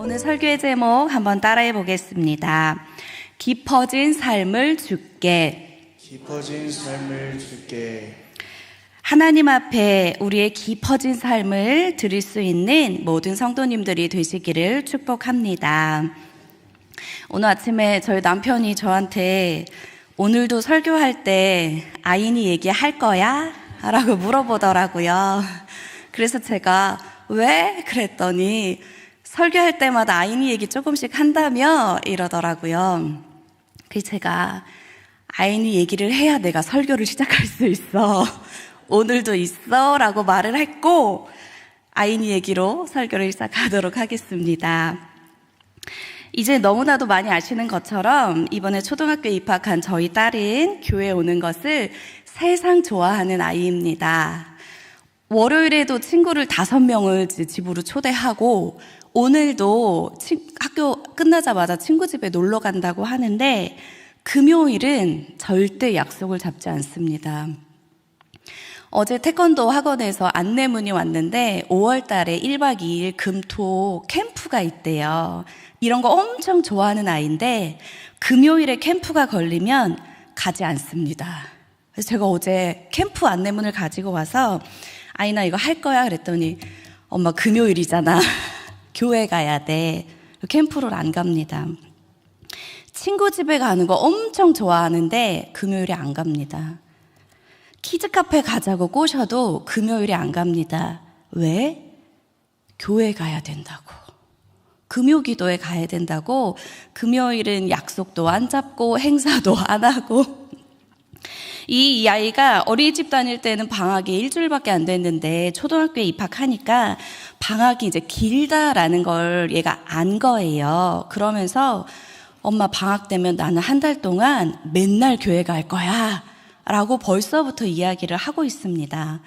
오늘 설교의 제목 한번 따라해 보겠습니다. 깊어진 삶을 주께. 깊어진 삶을 주께. 하나님 앞에 우리의 깊어진 삶을 드릴 수 있는 모든 성도님들이 되시기를 축복합니다. 오늘 아침에 저희 남편이 저한테 오늘도 설교할 때 아인이 얘기할 거야? 라고 물어보더라고요. 그래서 제가 왜? 그랬더니 설교할 때마다 아인이 얘기 조금씩 한다며 이러더라고요. 그래서 제가 아인이 얘기를 해야 내가 설교를 시작할 수 있어. 오늘도 있어 라고 말을 했고 아인이 얘기로 설교를 시작하도록 하겠습니다. 이제 너무나도 많이 아시는 것처럼 이번에 초등학교에 입학한 저희 딸은 교회에 오는 것을 세상 좋아하는 아이입니다. 월요일에도 친구를 5명을 집으로 초대하고 오늘도 학교 끝나자마자 친구 집에 놀러 간다고 하는데 금요일은 절대 약속을 잡지 않습니다. 어제 태권도 학원에서 안내문이 왔는데 5월 달에 1박 2일 금토 캠프가 있대요. 이런 거 엄청 좋아하는 아이인데 금요일에 캠프가 걸리면 가지 않습니다. 그래서 제가 어제 캠프 안내문을 가지고 와서 아이나 이거 할 거야? 그랬더니 엄마 금요일이잖아. 교회 가야 돼. 캠프를 안 갑니다. 친구 집에 가는 거 엄청 좋아하는데 금요일에 안 갑니다. 키즈 카페 가자고 꼬셔도 금요일에 안 갑니다. 왜? 교회 가야 된다고. 금요 기도에 가야 된다고. 금요일은 약속도 안 잡고 행사도 안 하고. 이 아이가 어린이집 다닐 때는 방학이 일주일밖에 안 됐는데 초등학교에 입학하니까 방학이 이제 길다라는 걸 얘가 안 거예요. 그러면서 엄마 방학 되면 나는 한 달 동안 맨날 교회 갈 거야 라고 벌써부터 이야기를 하고 있습니다.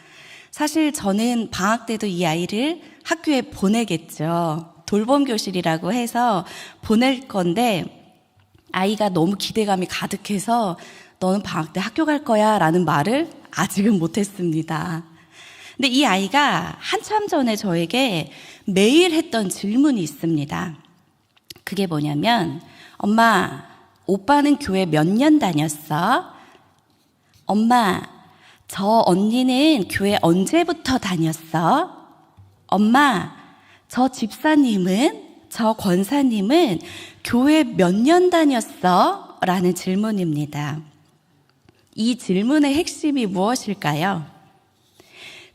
사실 저는 방학 때도 이 아이를 학교에 보내겠죠. 돌봄교실이라고 해서 보낼 건데 아이가 너무 기대감이 가득해서 너는 방학 때 학교 갈 거야 라는 말을 아직은 못했습니다. 근데 이 아이가 한참 전에 저에게 매일 했던 질문이 있습니다. 그게 뭐냐면 엄마, 오빠는 교회 몇 년 다녔어? 엄마, 저 언니는 교회 언제부터 다녔어? 엄마, 저 집사님은, 저 권사님은 교회 몇 년 다녔어? 라는 질문입니다. 이 질문의 핵심이 무엇일까요?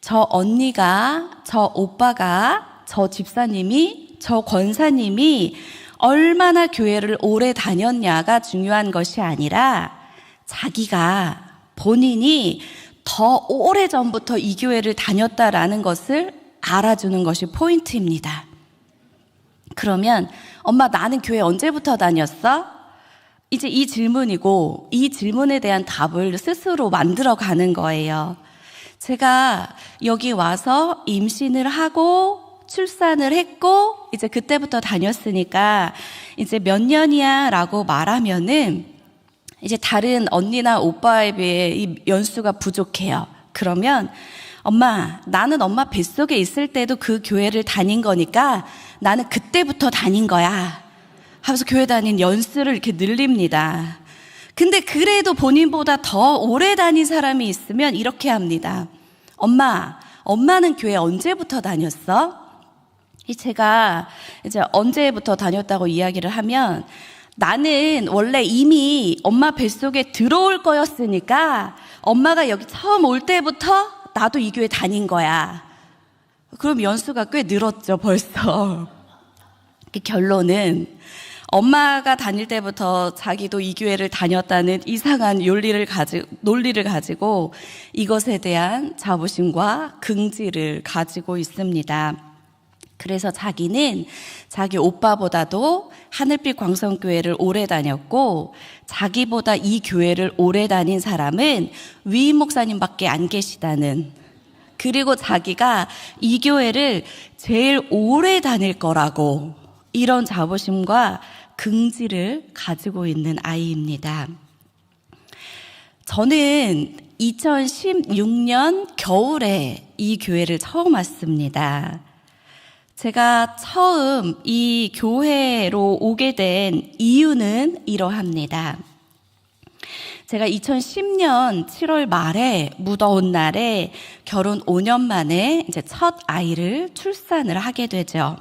저 언니가, 저 오빠가, 저 집사님이, 저 권사님이 얼마나 교회를 오래 다녔냐가 중요한 것이 아니라 자기가 본인이 더 오래전부터 이 교회를 다녔다라는 것을 알아주는 것이 포인트입니다. 그러면 엄마 나는 교회 언제부터 다녔어? 이제 이 질문이고 이 질문에 대한 답을 스스로 만들어 가는 거예요. 제가 여기 와서 임신을 하고 출산을 했고 이제 그때부터 다녔으니까 이제 몇 년이야 라고 말하면은 이제 다른 언니나 오빠에 비해 이 연수가 부족해요. 그러면 엄마 나는 엄마 뱃속에 있을 때도 그 교회를 다닌 거니까 나는 그때부터 다닌 거야 하면서 교회 다닌 연수를 이렇게 늘립니다. 근데 그래도 본인보다 더 오래 다닌 사람이 있으면 이렇게 합니다. 엄마는 교회 언제부터 다녔어? 제가 이제 언제부터 다녔다고 이야기를 하면 나는 원래 이미 엄마 뱃속에 들어올 거였으니까 엄마가 여기 처음 올 때부터 나도 이 교회 다닌 거야. 그럼 연수가 꽤 늘었죠, 벌써. 결론은 엄마가 다닐 때부터 자기도 이 교회를 다녔다는 이상한 논리를 가지고 이것에 대한 자부심과 긍지를 가지고 있습니다. 그래서 자기는 자기 오빠보다도 하늘빛 광성교회를 오래 다녔고 자기보다 이 교회를 오래 다닌 사람은 위임 목사님밖에 안 계시다는, 그리고 자기가 이 교회를 제일 오래 다닐 거라고 이런 자부심과 긍지를 가지고 있는 아이입니다. 저는 2016년 겨울에 이 교회를 처음 왔습니다. 제가 처음 이 교회로 오게 된 이유는 이러합니다. 제가 2010년 7월 말에 무더운 날에 결혼 5년 만에 이제 첫 아이를 출산을 하게 되죠.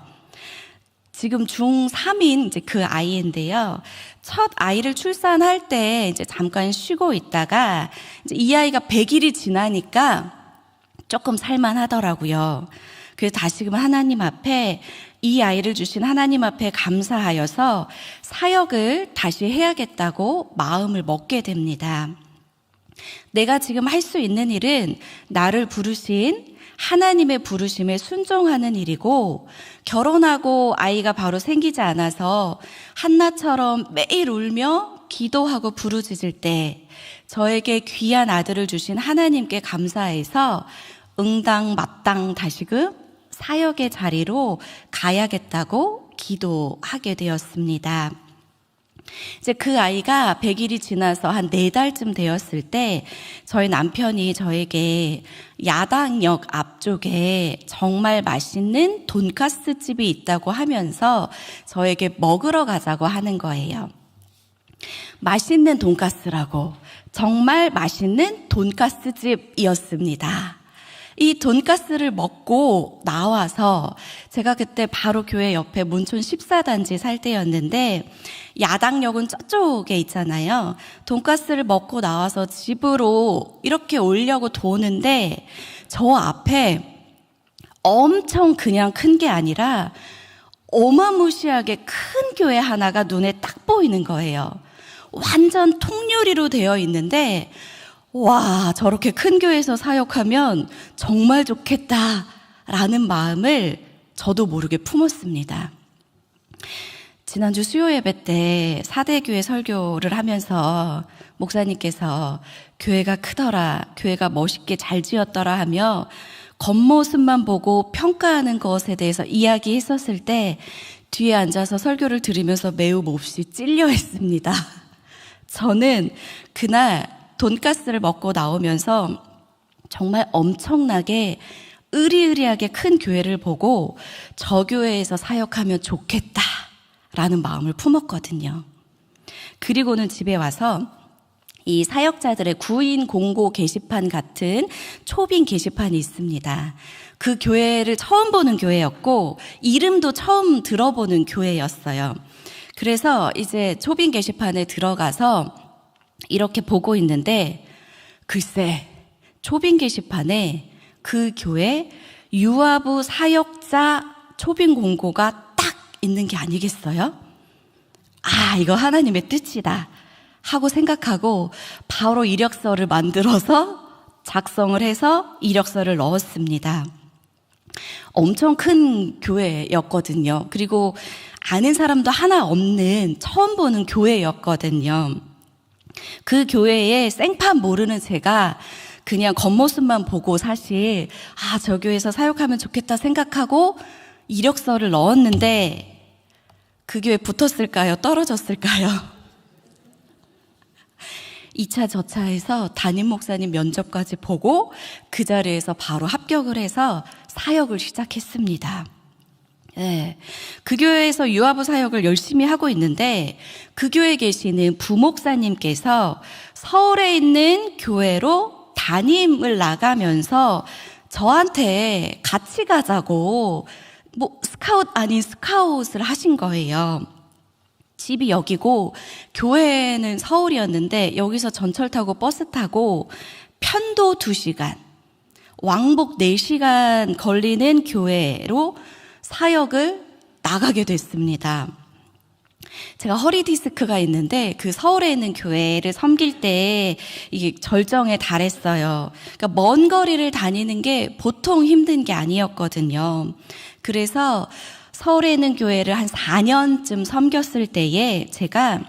지금 중3인 이제 그 아이인데요. 첫 아이를 출산할 때 이제 잠깐 쉬고 있다가 이제 이 아이가 100일이 지나니까 조금 살만하더라고요. 그래서 다시금 하나님 앞에 이 아이를 주신 하나님 앞에 감사하여서 사역을 다시 해야겠다고 마음을 먹게 됩니다. 내가 지금 할 수 있는 일은 나를 부르신 하나님의 부르심에 순종하는 일이고, 결혼하고 아이가 바로 생기지 않아서 한나처럼 매일 울며 기도하고 부르짖을 때 저에게 귀한 아들을 주신 하나님께 감사해서 응당 마땅 다시금 사역의 자리로 가야겠다고 기도하게 되었습니다. 이제 그 아이가 100일이 지나서 한 4달쯤 되었을 때 저희 남편이 저에게 야당역 앞쪽에 정말 맛있는 돈가스 집이 있다고 하면서 저에게 먹으러 가자고 하는 거예요. 맛있는 돈가스라고, 정말 맛있는 돈가스 집이었습니다. 이 돈가스를 먹고 나와서 제가 그때 바로 교회 옆에 문촌 14단지 살 때였는데 야당역은 저쪽에 있잖아요. 돈가스를 먹고 나와서 집으로 이렇게 오려고 도는데 저 앞에 엄청 그냥 큰 게 아니라 어마무시하게 큰 교회 하나가 눈에 딱 보이는 거예요. 완전 통유리로 되어 있는데 와, 저렇게 큰 교회에서 사역하면 정말 좋겠다라는 마음을 저도 모르게 품었습니다. 지난주 수요 예배 때 4대 교회 설교를 하면서 목사님께서 교회가 크더라, 교회가 멋있게 잘 지었더라 하며 겉모습만 보고 평가하는 것에 대해서 이야기했었을 때 뒤에 앉아서 설교를 들으면서 매우 몹시 찔려 했습니다. 저는 그날 돈가스를 먹고 나오면서 정말 엄청나게 으리으리하게 큰 교회를 보고 저 교회에서 사역하면 좋겠다라는 마음을 품었거든요. 그리고는 집에 와서 이 사역자들의 구인 공고 게시판 같은 초빙 게시판이 있습니다. 그 교회를 처음 보는 교회였고 이름도 처음 들어보는 교회였어요. 그래서 이제 초빙 게시판에 들어가서 이렇게 보고 있는데 글쎄 초빙 게시판에 그 교회 유아부 사역자 초빙 공고가 딱 있는 게 아니겠어요? 아, 이거 하나님의 뜻이다 하고 생각하고 바로 이력서를 만들어서 작성을 해서 이력서를 넣었습니다. 엄청 큰 교회였거든요. 그리고 아는 사람도 하나 없는 처음 보는 교회였거든요. 그 교회에 생판 모르는 제가 그냥 겉모습만 보고 사실 저 교회에서 사역하면 좋겠다 생각하고 이력서를 넣었는데 그 교회 붙었을까요? 떨어졌을까요? 2차 저차해서 담임 목사님 면접까지 보고 그 자리에서 바로 합격을 해서 사역을 시작했습니다. 네, 그 교회에서 유아부 사역을 열심히 하고 있는데 그 교회에 계시는 부목사님께서 서울에 있는 교회로 담임을 나가면서 저한테 같이 가자고 스카웃 아닌 스카웃을 하신 거예요. 집이 여기고 교회는 서울이었는데 여기서 전철 타고 버스 타고 편도 2시간, 왕복 4시간 걸리는 교회로 사역을 나가게 됐습니다. 제가 허리 디스크가 있는데 그 서울에 있는 교회를 섬길 때 이게 절정에 달했어요. 그러니까 먼 거리를 다니는 게 보통 힘든 게 아니었거든요. 그래서 서울에 있는 교회를 한 4년쯤 섬겼을 때에 제가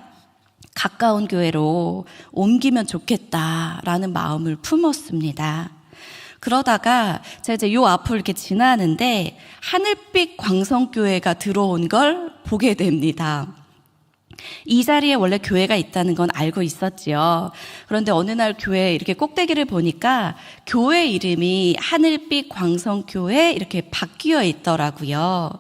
가까운 교회로 옮기면 좋겠다라는 마음을 품었습니다. 그러다가 제가 이제 요 앞을 이렇게 지나는데 하늘빛 광성교회가 들어온 걸 보게 됩니다. 이 자리에 원래 교회가 있다는 건 알고 있었지요. 그런데 어느 날 교회 이렇게 꼭대기를 보니까 교회 이름이 하늘빛 광성교회 이렇게 바뀌어 있더라고요.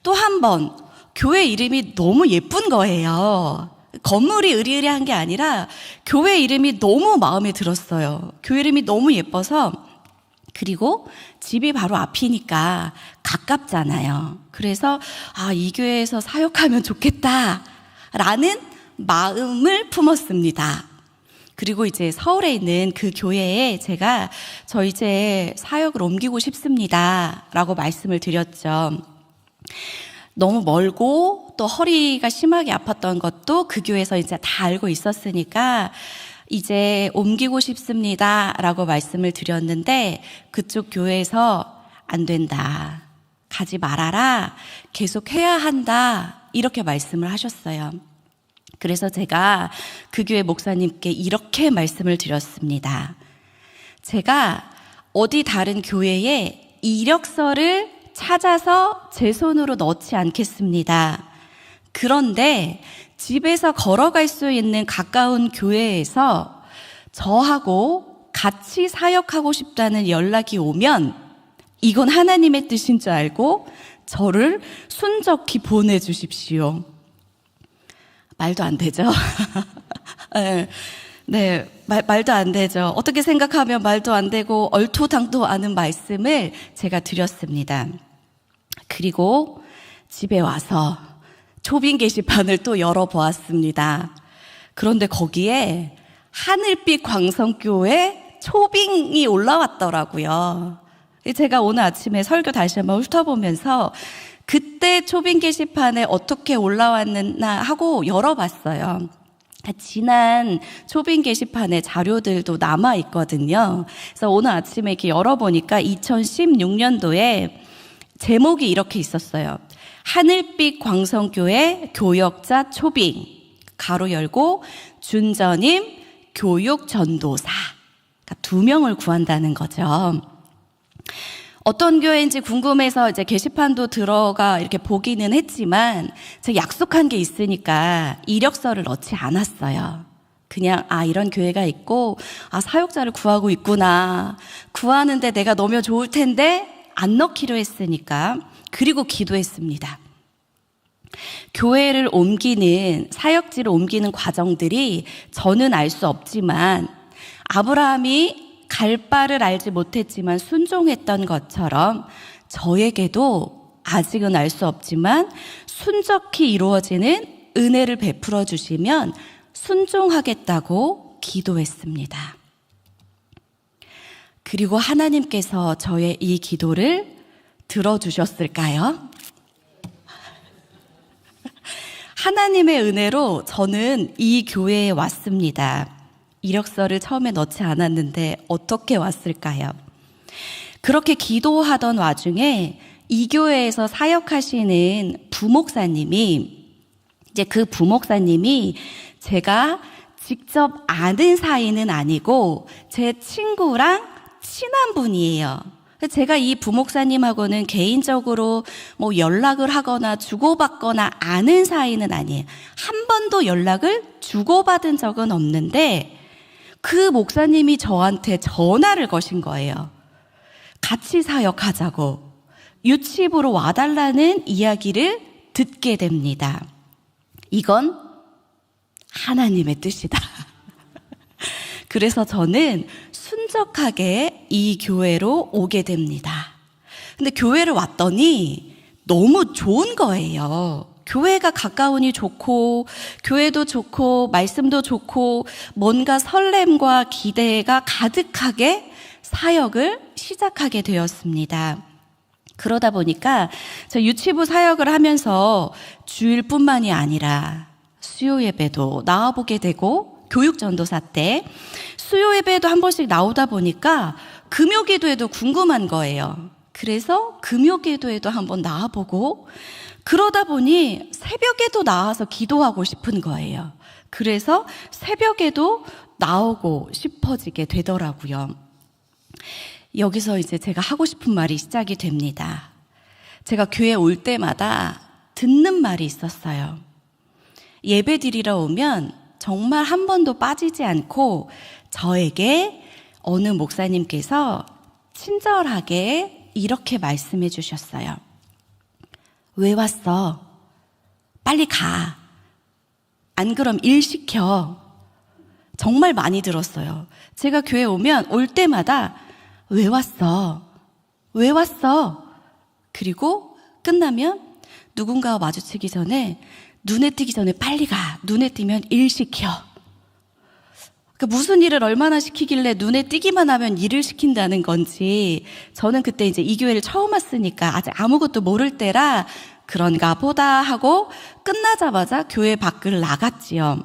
또 한 번 교회 이름이 너무 예쁜 거예요. 건물이 으리으리한 게 아니라 교회 이름이 너무 마음에 들었어요. 교회 이름이 너무 예뻐서, 그리고 집이 바로 앞이니까 가깝잖아요. 그래서 이 교회에서 사역하면 좋겠다 라는 마음을 품었습니다. 그리고 이제 서울에 있는 그 교회에 제가 저 이제 사역을 옮기고 싶습니다 라고 말씀을 드렸죠. 너무 멀고 또 허리가 심하게 아팠던 것도 그 교회에서 이제 다 알고 있었으니까 이제 옮기고 싶습니다 라고 말씀을 드렸는데, 그쪽 교회에서 안 된다, 가지 말아라, 계속 해야 한다 이렇게 말씀을 하셨어요. 그래서 제가 그 교회 목사님께 이렇게 말씀을 드렸습니다. 제가 어디 다른 교회에 이력서를 찾아서 제 손으로 넣지 않겠습니다. 그런데 집에서 걸어갈 수 있는 가까운 교회에서 저하고 같이 사역하고 싶다는 연락이 오면 이건 하나님의 뜻인 줄 알고 저를 순적히 보내주십시오. 말도 안 되죠? 네, 말도 안 되죠. 어떻게 생각하면 말도 안 되고 얼토당토 않은 말씀을 제가 드렸습니다. 그리고 집에 와서 초빙 게시판을 또 열어보았습니다. 그런데 거기에 하늘빛 광성교회 초빙이 올라왔더라고요. 제가 오늘 아침에 설교 다시 한번 훑어보면서 그때 초빙 게시판에 어떻게 올라왔나 하고 열어봤어요. 지난 초빙 게시판에 자료들도 남아있거든요. 그래서 오늘 아침에 이렇게 열어보니까 2016년도에 제목이 이렇게 있었어요. 하늘빛 광성교회 교역자 초빙, 가로 열고 준전임 교육 전도사. 그러니까 2명을 구한다는 거죠. 어떤 교회인지 궁금해서 이제 게시판도 들어가 이렇게 보기는 했지만 제가 약속한 게 있으니까 이력서를 넣지 않았어요. 그냥 이런 교회가 있고 사역자를 구하고 있구나, 구하는데 내가 넣으면 좋을 텐데 안 넣기로 했으니까. 그리고 기도했습니다. 교회를 옮기는, 사역지를 옮기는 과정들이 저는 알 수 없지만 아브라함이 갈 바를 알지 못했지만 순종했던 것처럼 저에게도 아직은 알 수 없지만 순적히 이루어지는 은혜를 베풀어 주시면 순종하겠다고 기도했습니다. 그리고 하나님께서 저의 이 기도를 들어주셨을까요? 하나님의 은혜로 저는 이 교회에 왔습니다. 이력서를 처음에 넣지 않았는데 어떻게 왔을까요? 그렇게 기도하던 와중에 이 교회에서 사역하시는 부목사님이, 이제 그 부목사님이 제가 직접 아는 사이는 아니고 제 친구랑 친한 분이에요. 제가 이 부목사님하고는 개인적으로 연락을 하거나 주고받거나 아는 사이는 아니에요. 한 번도 연락을 주고받은 적은 없는데 그 목사님이 저한테 전화를 거신 거예요. 같이 사역하자고, 유치부로 와달라는 이야기를 듣게 됩니다. 이건 하나님의 뜻이다. 그래서 저는 순적하게 이 교회로 오게 됩니다. 근데 교회를 왔더니 너무 좋은 거예요. 교회가 가까우니 좋고, 교회도 좋고, 말씀도 좋고, 뭔가 설렘과 기대가 가득하게 사역을 시작하게 되었습니다. 그러다 보니까 저 유치부 사역을 하면서 주일뿐만이 아니라 수요 예배도 나와보게 되고, 교육 전도사 때 수요 예배도 한 번씩 나오다 보니까 금요 기도에도 궁금한 거예요. 그래서 금요 기도에도 한번 나와보고, 그러다 보니 새벽에도 나와서 기도하고 싶은 거예요. 그래서 새벽에도 나오고 싶어지게 되더라고요. 여기서 이제 제가 하고 싶은 말이 시작이 됩니다. 제가 교회 올 때마다 듣는 말이 있었어요. 예배 드리러 오면 정말 한 번도 빠지지 않고 저에게 어느 목사님께서 친절하게 이렇게 말씀해 주셨어요. 왜 왔어? 빨리 가. 안 그럼 일 시켜. 정말 많이 들었어요. 제가 교회 오면 올 때마다 왜 왔어? 왜 왔어? 그리고 끝나면 누군가와 마주치기 전에 눈에 띄기 전에 빨리 가. 눈에 띄면 일 시켜. 무슨 일을 얼마나 시키길래 눈에 띄기만 하면 일을 시킨다는 건지 저는 그때 이제 이 교회를 처음 왔으니까 아직 아무것도 모를 때라 그런가 보다 하고 끝나자마자 교회 밖을 나갔지요.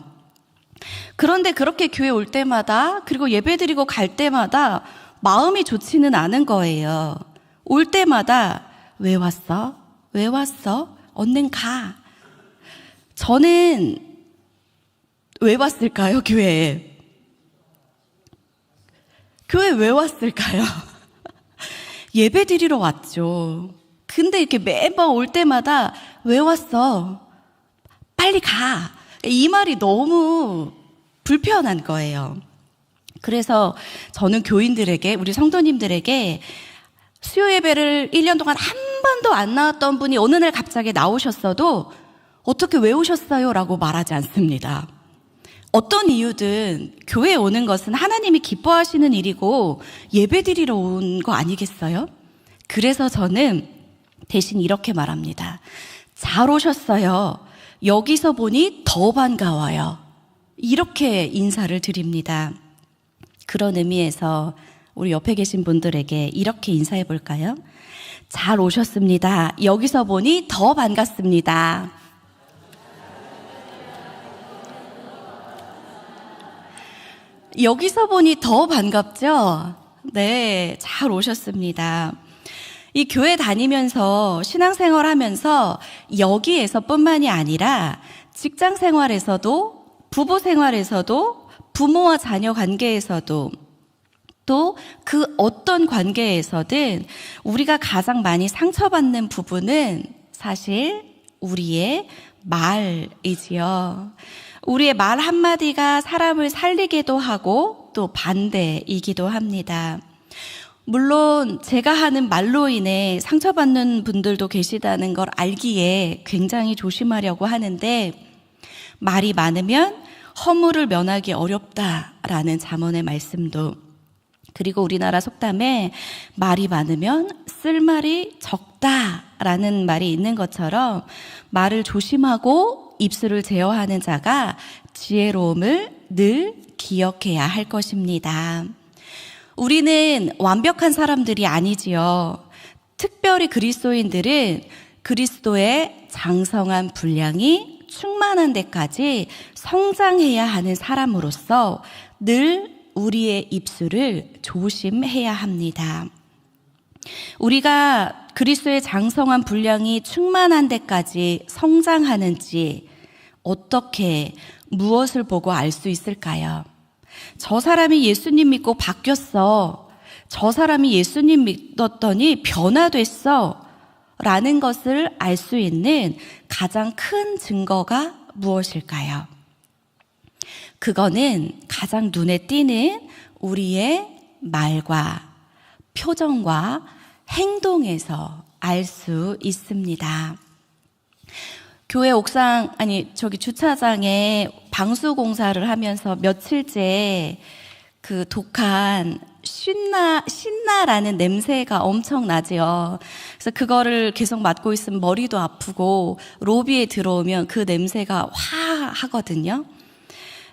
그런데 그렇게 교회 올 때마다 그리고 예배드리고 갈 때마다 마음이 좋지는 않은 거예요. 올 때마다 왜 왔어? 왜 왔어? 얼른 가. 저는 왜 왔을까요, 교회에? 교회 왜 왔을까요? 예배 드리러 왔죠. 근데 이렇게 매번 올 때마다 왜 왔어? 빨리 가. 이 말이 너무 불편한 거예요. 그래서 저는 교인들에게, 우리 성도님들에게 수요 예배를 1년 동안 한 번도 안 나왔던 분이 어느 날 갑자기 나오셨어도 어떻게 왜 오셨어요? 라고 말하지 않습니다. 어떤 이유든 교회에 오는 것은 하나님이 기뻐하시는 일이고 예배 드리러 온 거 아니겠어요? 그래서 저는 대신 이렇게 말합니다. 잘 오셨어요. 여기서 보니 더 반가워요. 이렇게 인사를 드립니다. 그런 의미에서 우리 옆에 계신 분들에게 이렇게 인사해 볼까요? 잘 오셨습니다. 여기서 보니 더 반갑습니다. 여기서 보니 더 반갑죠? 네, 잘 오셨습니다. 이 교회 다니면서 신앙생활 하면서 여기에서뿐만이 아니라 직장 생활에서도 부부 생활에서도 부모와 자녀 관계에서도 또 그 어떤 관계에서든 우리가 가장 많이 상처받는 부분은 사실 우리의 말이지요. 우리의 말 한마디가 사람을 살리기도 하고 또 반대이기도 합니다. 물론 제가 하는 말로 인해 상처받는 분들도 계시다는 걸 알기에 굉장히 조심하려고 하는데 말이 많으면 허물을 면하기 어렵다라는 잠언의 말씀도 그리고 우리나라 속담에 말이 많으면 쓸 말이 적다라는 말이 있는 것처럼 말을 조심하고 입술을 제어하는 자가 지혜로움을 늘 기억해야 할 것입니다. 우리는 완벽한 사람들이 아니지요. 특별히 그리스도인들은 그리스도의 장성한 분량이 충만한 데까지 성장해야 하는 사람으로서 늘 우리의 입술을 조심해야 합니다. 우리가 그리스도의 장성한 분량이 충만한 데까지 성장하는지 어떻게 무엇을 보고 알 수 있을까요? 저 사람이 예수님 믿고 바뀌었어. 저 사람이 예수님 믿었더니 변화됐어. 라는 것을 알 수 있는 가장 큰 증거가 무엇일까요? 그거는 가장 눈에 띄는 우리의 말과 표정과 행동에서 알 수 있습니다. 교회 옥상, 주차장에 방수 공사를 하면서 며칠째 그 독한 신나라는 냄새가 엄청 나지요. 그래서 그거를 계속 맡고 있으면 머리도 아프고 로비에 들어오면 그 냄새가 화 하거든요.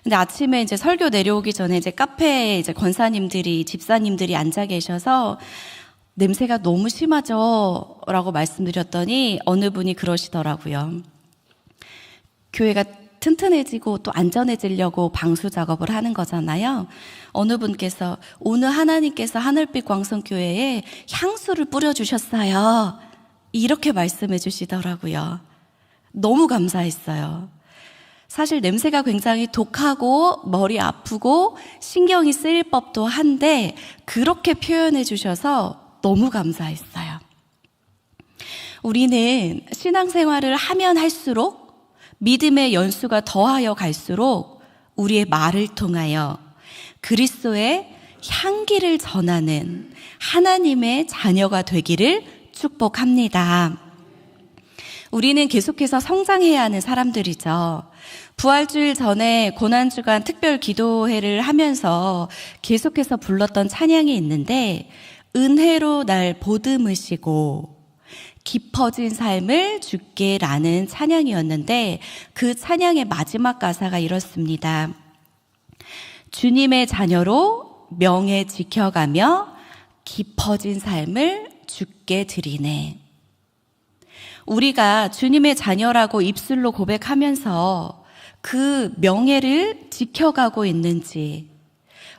근데 아침에 이제 설교 내려오기 전에 이제 카페에 이제 권사님들이, 집사님들이 앉아 계셔서 냄새가 너무 심하죠? 라고 말씀드렸더니 어느 분이 그러시더라고요. 교회가 튼튼해지고 또 안전해지려고 방수 작업을 하는 거잖아요. 어느 분께서 오늘 하나님께서 하늘빛 광성교회에 향수를 뿌려주셨어요. 이렇게 말씀해 주시더라고요. 너무 감사했어요. 사실 냄새가 굉장히 독하고 머리 아프고 신경이 쓰일 법도 한데 그렇게 표현해 주셔서 너무 감사했어요. 우리는 신앙생활을 하면 할수록 믿음의 연수가 더하여 갈수록 우리의 말을 통하여 그리스도의 향기를 전하는 하나님의 자녀가 되기를 축복합니다. 우리는 계속해서 성장해야 하는 사람들이죠. 부활주일 전에 고난주간 특별 기도회를 하면서 계속해서 불렀던 찬양이 있는데, 은혜로 날 보듬으시고 깊어진 삶을 주께라는 찬양이었는데, 그 찬양의 마지막 가사가 이렇습니다. 주님의 자녀로 명예 지켜가며 깊어진 삶을 주께 드리네. 우리가 주님의 자녀라고 입술로 고백하면서 그 명예를 지켜가고 있는지,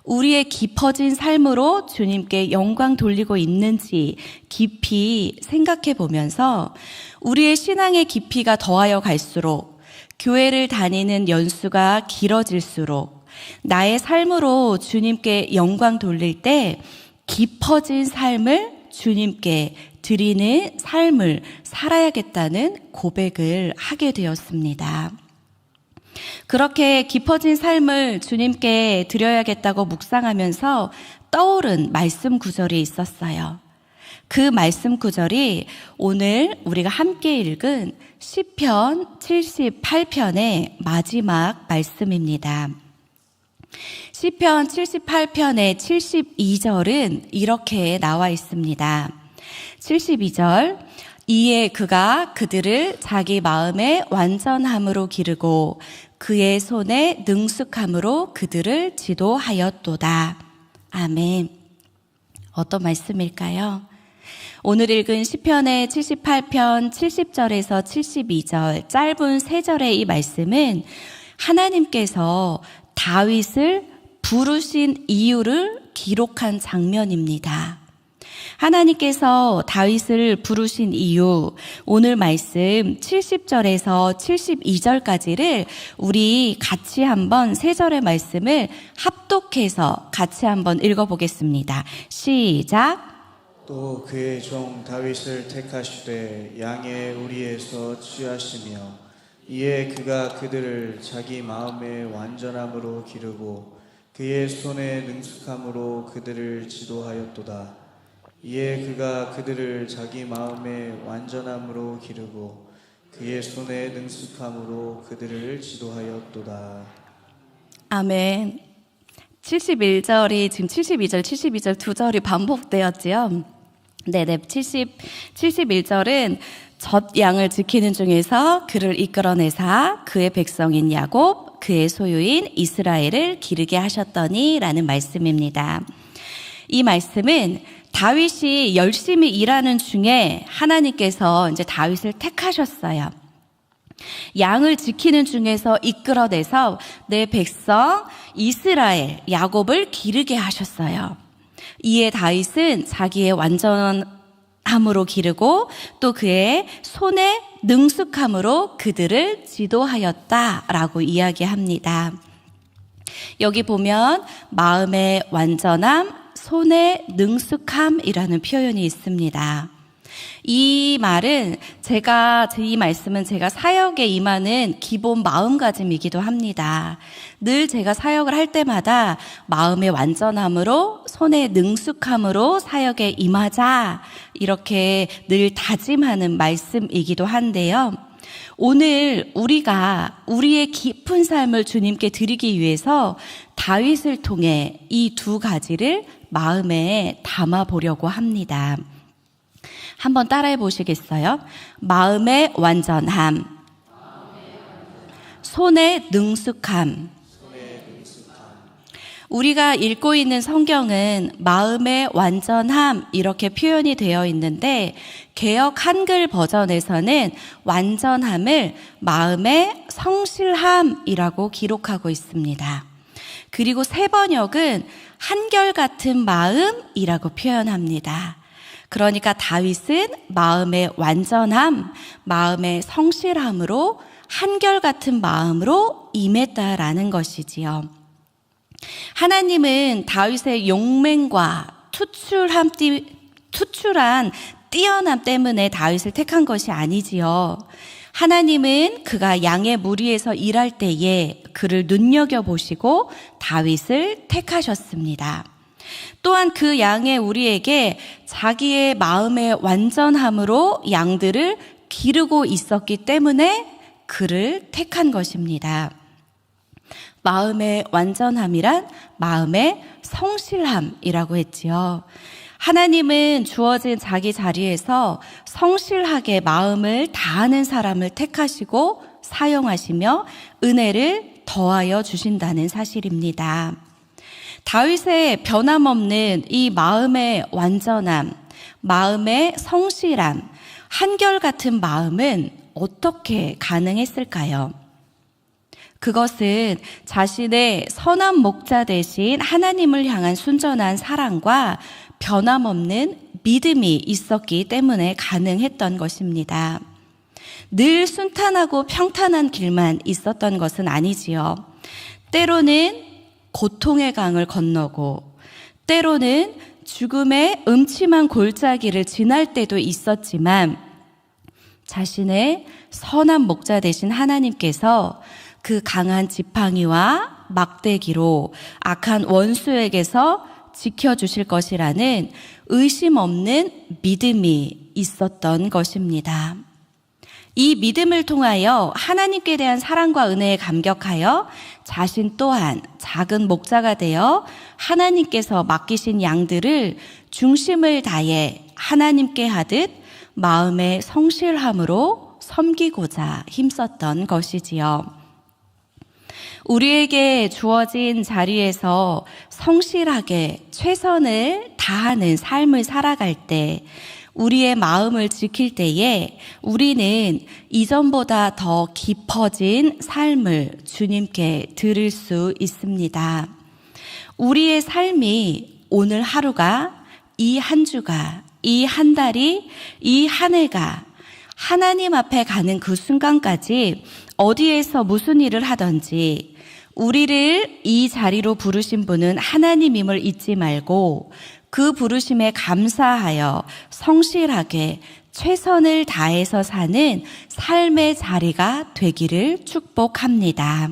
우리의 깊어진 삶으로 주님께 영광 돌리고 있는지 깊이 생각해 보면서 우리의 신앙의 깊이가 더하여 갈수록, 교회를 다니는 연수가 길어질수록 나의 삶으로 주님께 영광 돌릴 때 깊어진 삶을 주님께 드리는 삶을 살아야겠다는 고백을 하게 되었습니다. 그렇게 깊어진 삶을 주님께 드려야겠다고 묵상하면서 떠오른 말씀 구절이 있었어요. 그 말씀 구절이 오늘 우리가 함께 읽은 시편 78편의 마지막 말씀입니다. 시편 78편의 72절은 이렇게 나와 있습니다. 72절, 이에 그가 그들을 자기 마음의 완전함으로 기르고 그의 손에 능숙함으로 그들을 지도하였도다. 아멘. 어떤 말씀일까요? 오늘 읽은 시편의 78편 70절에서 72절 짧은 3절의 이 말씀은 하나님께서 다윗을 부르신 이유를 기록한 장면입니다. 하나님께서 다윗을 부르신 이유, 오늘 말씀 70절에서 72절까지를 우리 같이 한번 3절의 말씀을 합독해서 같이 한번 읽어보겠습니다. 시작. 또 그의 종 다윗을 택하시되 양의 우리에서 취하시며 이에 그가 그들을 자기 마음의 완전함으로 기르고 그의 손의 능숙함으로 그들을 지도하였도다. 이에 그가 그들을 자기 마음의 완전함으로 기르고 그의 손의 능숙함으로 그들을 지도하였도다. 아멘. 71절이 지금 72절 두 절이 반복되었지요. 네네. 71절은 젖 양을 지키는 중에서 그를 이끌어내사 그의 백성인 야곱, 그의 소유인 이스라엘을 기르게 하셨더니 라는 말씀입니다. 이 말씀은 다윗이 열심히 일하는 중에 하나님께서 이제 다윗을 택하셨어요. 양을 지키는 중에서 이끌어내서 내 백성 이스라엘, 야곱을 기르게 하셨어요. 이에 다윗은 자기의 완전함으로 기르고 또 그의 손의 능숙함으로 그들을 지도하였다라고 이야기합니다. 여기 보면 마음의 완전함, 손의 능숙함이라는 표현이 있습니다. 이 말은 이 말씀은 제가 사역에 임하는 기본 마음가짐이기도 합니다. 늘 제가 사역을 할 때마다 마음의 완전함으로, 손의 능숙함으로 사역에 임하자, 이렇게 늘 다짐하는 말씀이기도 한데요. 오늘 우리가 우리의 깊은 삶을 주님께 드리기 위해서 다윗을 통해 이 두 가지를 마음에 담아 보려고 합니다. 한번 따라해 보시겠어요? 마음의 완전함, 손의 능숙함. 우리가 읽고 있는 성경은 마음의 완전함 이렇게 표현이 되어 있는데 개역 한글 버전에서는 완전함을 마음의 성실함이라고 기록하고 있습니다. 그리고 새 번역은 한결같은 마음이라고 표현합니다. 그러니까 다윗은 마음의 완전함, 마음의 성실함으로 한결같은 마음으로 임했다라는 것이지요. 하나님은 다윗의 용맹과 투출한 뛰어남 때문에 다윗을 택한 것이 아니지요. 하나님은 그가 양의 무리에서 일할 때에 그를 눈여겨보시고 다윗을 택하셨습니다. 또한 그 양의 우리에게 자기의 마음의 완전함으로 양들을 기르고 있었기 때문에 그를 택한 것입니다. 마음의 완전함이란 마음의 성실함이라고 했지요. 하나님은 주어진 자기 자리에서 성실하게 마음을 다하는 사람을 택하시고 사용하시며 은혜를 더하여 주신다는 사실입니다. 다윗의 변함없는 이 마음의 완전함, 마음의 성실함, 한결같은 마음은 어떻게 가능했을까요? 그것은 자신의 선한 목자 되신 하나님을 향한 순전한 사랑과 변함없는 믿음이 있었기 때문에 가능했던 것입니다. 늘 순탄하고 평탄한 길만 있었던 것은 아니지요. 때로는 고통의 강을 건너고 때로는 죽음의 음침한 골짜기를 지날 때도 있었지만 자신의 선한 목자 되신 하나님께서 그 강한 지팡이와 막대기로 악한 원수에게서 지켜주실 것이라는 의심 없는 믿음이 있었던 것입니다. 이 믿음을 통하여 하나님께 대한 사랑과 은혜에 감격하여 자신 또한 작은 목자가 되어 하나님께서 맡기신 양들을 중심을 다해 하나님께 하듯 마음의 성실함으로 섬기고자 힘썼던 것이지요. 우리에게 주어진 자리에서 성실하게 최선을 다하는 삶을 살아갈 때, 우리의 마음을 지킬 때에 우리는 이전보다 더 깊어진 삶을 주님께 드릴 수 있습니다. 우리의 삶이 오늘 하루가, 이 한 주가, 이 한 달이, 이 한 해가 하나님 앞에 가는 그 순간까지 어디에서 무슨 일을 하든지 우리를 이 자리로 부르신 분은 하나님임을 잊지 말고 그 부르심에 감사하여 성실하게 최선을 다해서 사는 삶의 자리가 되기를 축복합니다.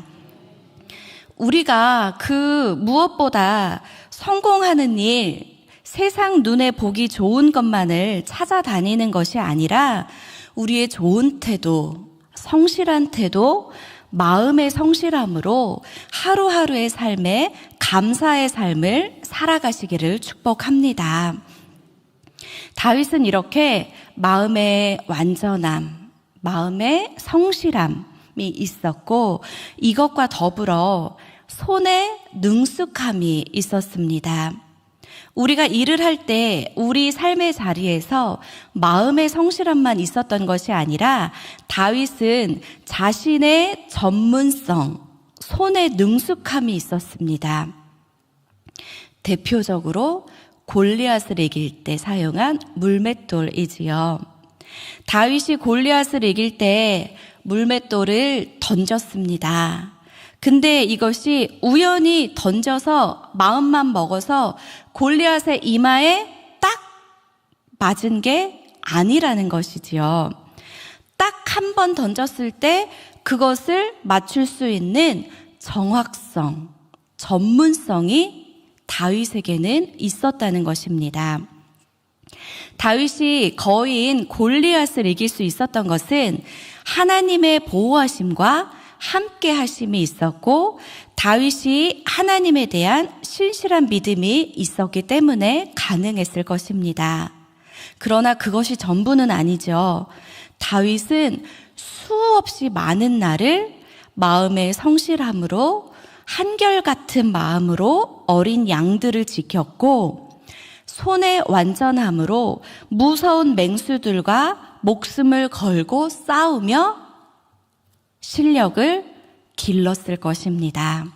우리가 그 무엇보다 성공하는 일, 세상 눈에 보기 좋은 것만을 찾아다니는 것이 아니라 우리의 좋은 태도, 성실한 태도, 마음의 성실함으로 하루하루의 삶에 감사의 삶을 살아가시기를 축복합니다. 다윗은 이렇게 마음의 완전함, 마음의 성실함이 있었고 이것과 더불어 손에 능숙함이 있었습니다. 우리가 일을 할 때 우리 삶의 자리에서 마음의 성실함만 있었던 것이 아니라 다윗은 자신의 전문성, 손에 능숙함이 있었습니다. 대표적으로 골리앗을 이길 때 사용한 물맷돌이지요. 다윗이 골리앗을 이길 때 물맷돌을 던졌습니다. 근데 이것이 우연히 던져서 마음만 먹어서 골리앗의 이마에 딱 맞은 게 아니라는 것이지요. 딱 한 번 던졌을 때 그것을 맞출 수 있는 정확성, 전문성이 다윗에게는 있었다는 것입니다. 다윗이 거인 골리앗을 이길 수 있었던 것은 하나님의 보호하심과 함께 하심이 있었고 다윗이 하나님에 대한 신실한 믿음이 있었기 때문에 가능했을 것입니다. 그러나 그것이 전부는 아니죠. 다윗은 수없이 많은 날을 마음의 성실함으로 한결같은 마음으로 어린 양들을 지켰고 손의 완전함으로 무서운 맹수들과 목숨을 걸고 싸우며 실력을 길렀을 것입니다.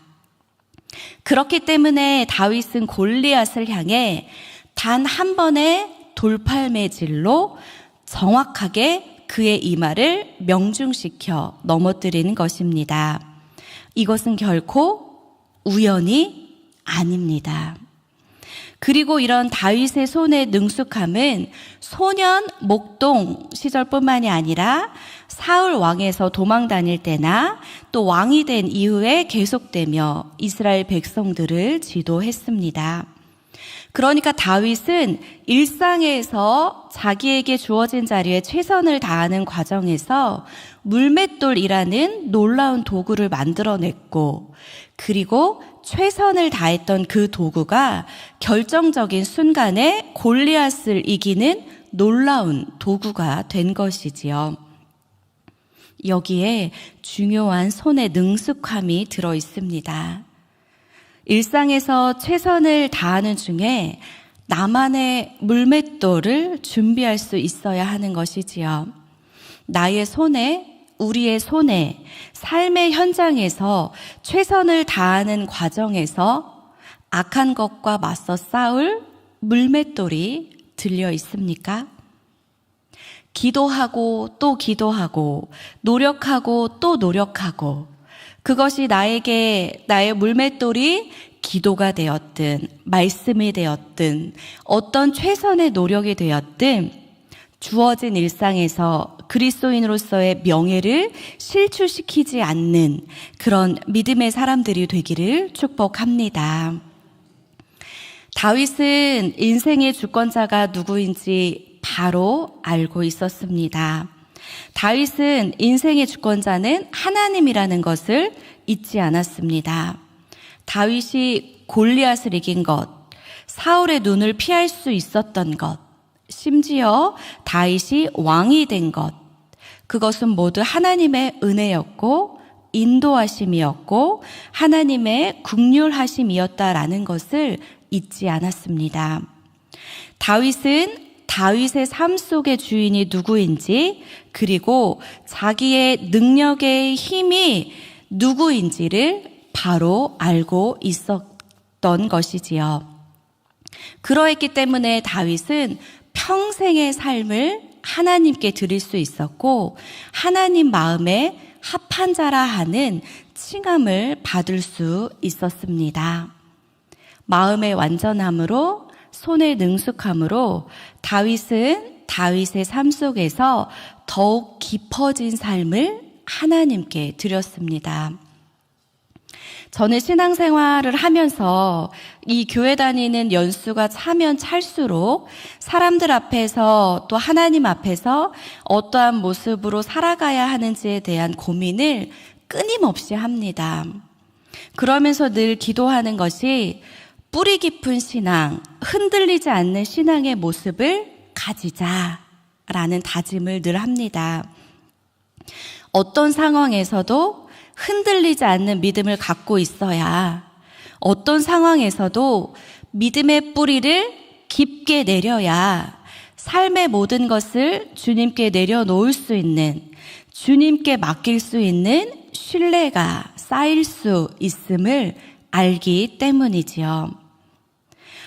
그렇기 때문에 다윗은 골리앗을 향해 단 한 번의 돌팔매질로 정확하게 그의 이마를 명중시켜 넘어뜨리는 것입니다. 이것은 결코 우연이 아닙니다. 그리고 이런 다윗의 손의 능숙함은 소년 목동 시절뿐만이 아니라 사울 왕에서 도망 다닐 때나 또 왕이 된 이후에 계속되며 이스라엘 백성들을 지도했습니다. 그러니까 다윗은 일상에서 자기에게 주어진 자리에 최선을 다하는 과정에서 물맷돌이라는 놀라운 도구를 만들어냈고, 그리고 최선을 다했던 그 도구가 결정적인 순간에 골리앗을 이기는 놀라운 도구가 된 것이지요. 여기에 중요한 손의 능숙함이 들어 있습니다. 일상에서 최선을 다하는 중에 나만의 물맷돌을 준비할 수 있어야 하는 것이지요. 나의 손에, 우리의 손에, 삶의 현장에서 최선을 다하는 과정에서 악한 것과 맞서 싸울 물맷돌이 들려 있습니까? 기도하고 또 기도하고 노력하고 또 노력하고 그것이 나에게 나의 물맷돌이 기도가 되었든 말씀이 되었든 어떤 최선의 노력이 되었든 주어진 일상에서 그리스도인으로서의 명예를 실추시키지 않는 그런 믿음의 사람들이 되기를 축복합니다. 다윗은 인생의 주권자가 누구인지 바로 알고 있었습니다. 다윗은 인생의 주권자는 하나님이라는 것을 잊지 않았습니다. 다윗이 골리앗을 이긴 것, 사울의 눈을 피할 수 있었던 것, 심지어 다윗이 왕이 된 것, 그것은 모두 하나님의 은혜였고 인도하심이었고 하나님의 긍휼하심이었다라는 것을 잊지 않았습니다. 다윗은 다윗의 삶 속의 주인이 누구인지, 그리고 자기의 능력의 힘이 누구인지를 바로 알고 있었던 것이지요. 그러했기 때문에 다윗은 평생의 삶을 하나님께 드릴 수 있었고 하나님 마음에 합한 자라 하는 칭함을 받을 수 있었습니다. 마음의 완전함으로, 손의 능숙함으로 다윗은 다윗의 삶 속에서 더욱 깊어진 삶을 하나님께 드렸습니다. 저는 신앙생활을 하면서 이 교회 다니는 연수가 차면 찰수록 사람들 앞에서 또 하나님 앞에서 어떠한 모습으로 살아가야 하는지에 대한 고민을 끊임없이 합니다. 그러면서 늘 기도하는 것이 뿌리 깊은 신앙, 흔들리지 않는 신앙의 모습을 가지자라는 다짐을 늘 합니다. 어떤 상황에서도 흔들리지 않는 믿음을 갖고 있어야, 어떤 상황에서도 믿음의 뿌리를 깊게 내려야 삶의 모든 것을 주님께 내려놓을 수 있는, 주님께 맡길 수 있는 신뢰가 쌓일 수 있음을 알기 때문이지요.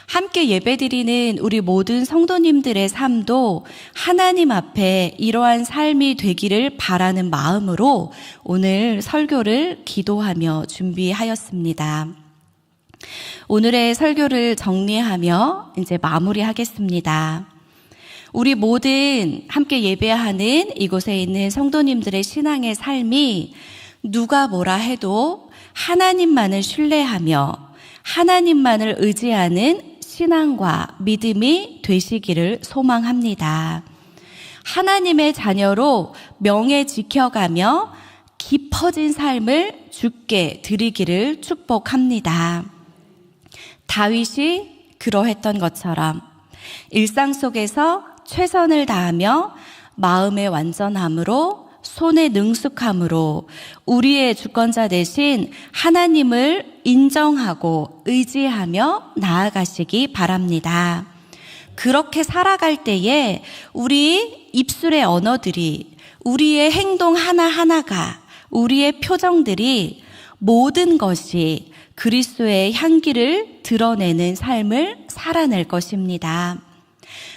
함께 예배드리는 우리 모든 성도님들의 삶도 하나님 앞에 이러한 삶이 되기를 바라는 마음으로 오늘 설교를 기도하며 준비하였습니다. 오늘의 설교를 정리하며 이제 마무리하겠습니다. 우리 모든 함께 예배하는 이곳에 있는 성도님들의 신앙의 삶이 누가 뭐라 해도 하나님만을 신뢰하며 하나님만을 의지하는 신앙과 믿음이 되시기를 소망합니다. 하나님의 자녀로 명예 지켜가며 깊어진 삶을 주께 드리기를 축복합니다. 다윗이 그러했던 것처럼 일상 속에서 최선을 다하며 마음의 완전함으로, 손의 능숙함으로 우리의 주권자 되신 하나님을 인정하고 의지하며 나아가시기 바랍니다. 그렇게 살아갈 때에 우리 입술의 언어들이, 우리의 행동 하나하나가, 우리의 표정들이 모든 것이 그리스도의 향기를 드러내는 삶을 살아낼 것입니다.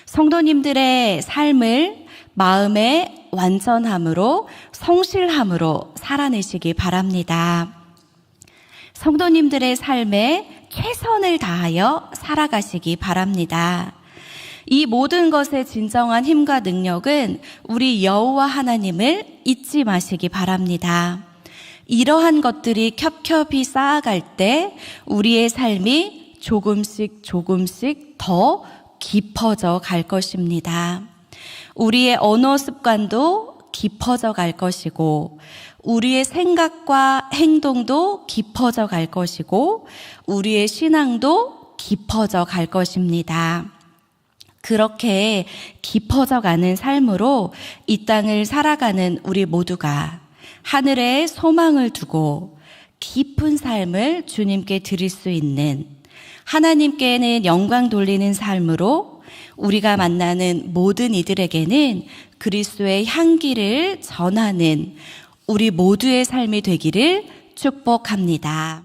성도님들의 삶을 마음의 완전함으로, 성실함으로 살아내시기 바랍니다. 성도님들의 삶에 최선을 다하여 살아가시기 바랍니다. 이 모든 것의 진정한 힘과 능력은 우리 여호와 하나님을 잊지 마시기 바랍니다. 이러한 것들이 겹겹이 쌓아갈 때 우리의 삶이 조금씩 더 깊어져 갈 것입니다. 우리의 언어 습관도 깊어져 갈 것이고, 우리의 생각과 행동도 깊어져 갈 것이고, 우리의 신앙도 깊어져 갈 것입니다. 그렇게 깊어져 가는 삶으로 이 땅을 살아가는 우리 모두가 하늘에 소망을 두고 깊은 삶을 주님께 드릴 수 있는, 하나님께는 영광 돌리는 삶으로 우리가 만나는 모든 이들에게는 그리스도의 향기를 전하는 우리 모두의 삶이 되기를 축복합니다.